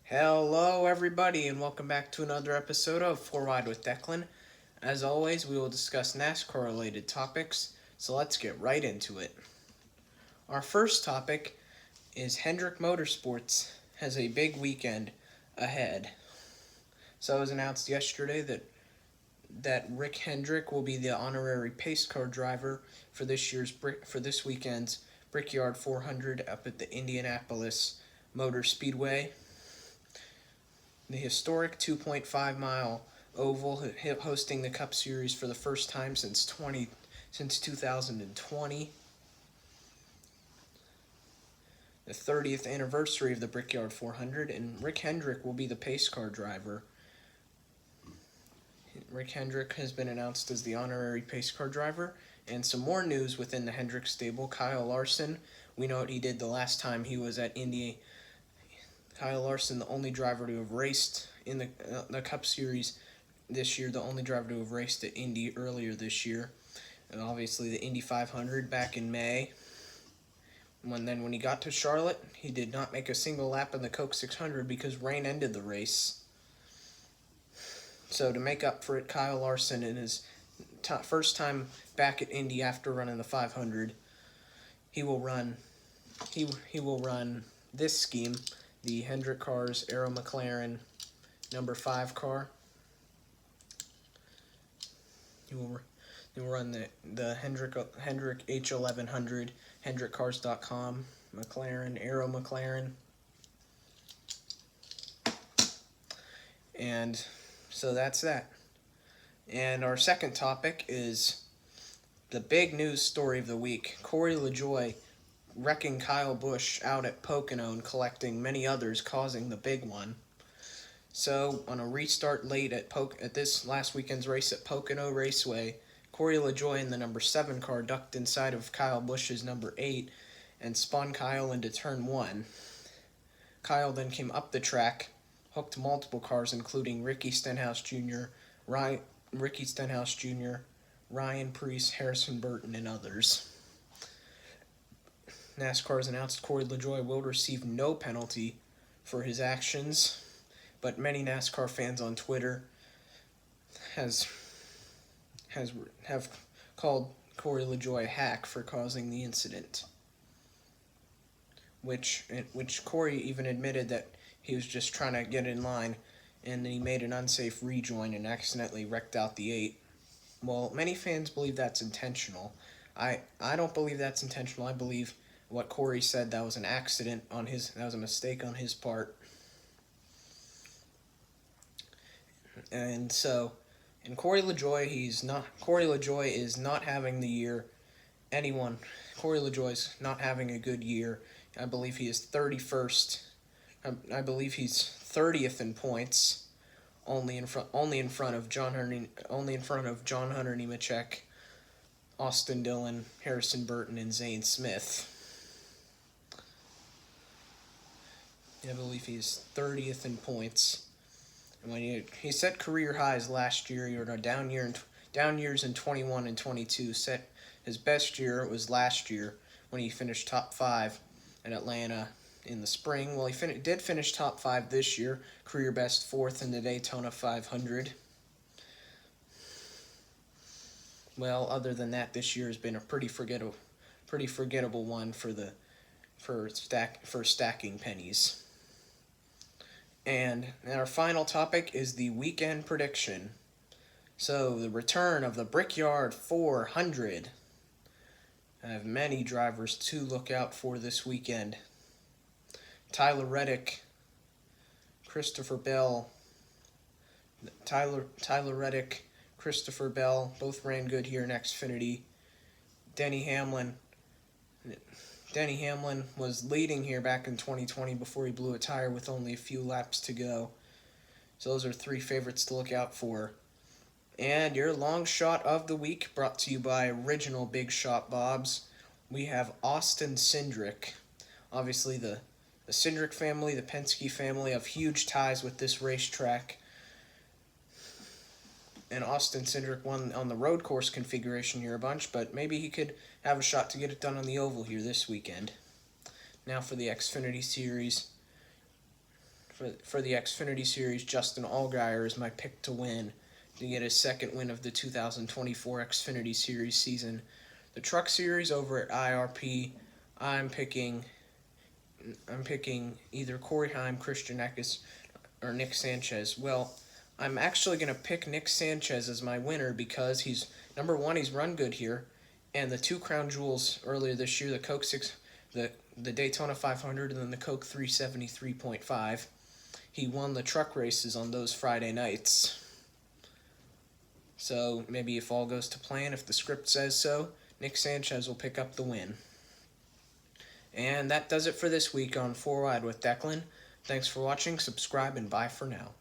Hello, everybody, and welcome back to another episode of Wide With Declan. As always, we will discuss NASCAR-related topics, so let's get right into it. Our first topic is Hendrick Motorsports has a big weekend ahead. So it was announced yesterday that Rick Hendrick will be the honorary pace car driver for this weekend's Brickyard 400 up at the Indianapolis Motor Speedway. The historic 2.5-mile oval hosting the Cup Series for the first time since 2020. The 30th anniversary of the Brickyard 400, and Rick Hendrick will be the pace car driver. Rick Hendrick has been announced as the honorary pace car driver, and some more news within the Hendrick stable. Kyle Larson, we know what he did the last time he was at Indy. Kyle Larson, the only driver to have raced in the Cup Series this year, the only driver to have raced at Indy earlier this year. And obviously the Indy 500 back in May. When he got to Charlotte, he did not make a single lap in the Coke 600 because rain ended the race. So to make up for it, Kyle Larson, in his first time back at Indy after running the 500, he will run this scheme, the Hendrick Cars Aero McLaren number 5 car. He will run the Hendrick H1100, HendrickCars.com, McLaren, Aero McLaren. And so that's that. And our second topic is the big news story of the week. Corey LaJoie wrecking Kyle Busch out at Pocono and collecting many others, causing the big one. So, on a restart late at this last weekend's race at Pocono Raceway, Corey LaJoie in the number 7 car ducked inside of Kyle Busch's number 8 and spun Kyle into turn 1. Kyle then came up the track, hooked multiple cars, including Ricky Stenhouse Jr., Ryan Preece, Harrison Burton, and others. NASCAR has announced Corey LaJoie will receive no penalty for his actions, but many NASCAR fans on Twitter have called Corey LaJoie a hack for causing the incident, which Corey even admitted that he was just trying to get in line, and then he made an unsafe rejoin and accidentally wrecked out the 8. Well, many fans believe that's intentional. I don't believe that's intentional. I believe what Corey said, that was an accident that was a mistake on his part. And Corey LaJoie is not having the year Corey LaJoie's not having a good year. I believe he is 31st. I believe he's 30th in points, only in front of John Hunter Nemechek, Austin Dillon, Harrison Burton, and Zane Smith. I believe he's 30th in points. And when he set career highs last year, he had a down years in 21 and 22. Set his best year was last year when he finished top 5 at Atlanta in the spring. Well, he did finish top 5 this year, career best 4th in the Daytona 500. Well, other than that, this year has been a pretty forgettable one for stacking pennies. And our final topic is the weekend prediction. So, the return of the Brickyard 400. I have many drivers to look out for this weekend. Tyler Reddick, Christopher Bell. Tyler Reddick, Christopher Bell, both ran good here in Xfinity. Denny Hamlin was leading here back in 2020 before he blew a tire with only a few laps to go. So those are 3 favorites to look out for. And your long shot of the week, brought to you by Original Big Shot Bobs. We have Austin Cindric. Obviously the Cindric family, the Penske family, have huge ties with this racetrack. And Austin Cindric won on the road course configuration here a bunch, but maybe he could have a shot to get it done on the oval here this weekend. Now for the Xfinity Series. For the Xfinity Series, Justin Allgaier is my pick to win, to get his second win of the 2024 Xfinity Series season. The Truck Series over at IRP, I'm picking either Corey Heim, Christian Eckes, or Nick Sanchez. Well, I'm actually going to pick Nick Sanchez as my winner because he's number one. He's run good here, and the two crown jewels earlier this year, the Coke the Daytona 500, and then the Coke 373.5. He won the truck races on those Friday nights. So maybe if all goes to plan, if the script says so, Nick Sanchez will pick up the win. And that does it for this week on 4 Wide with Declan. Thanks for watching, subscribe, and bye for now.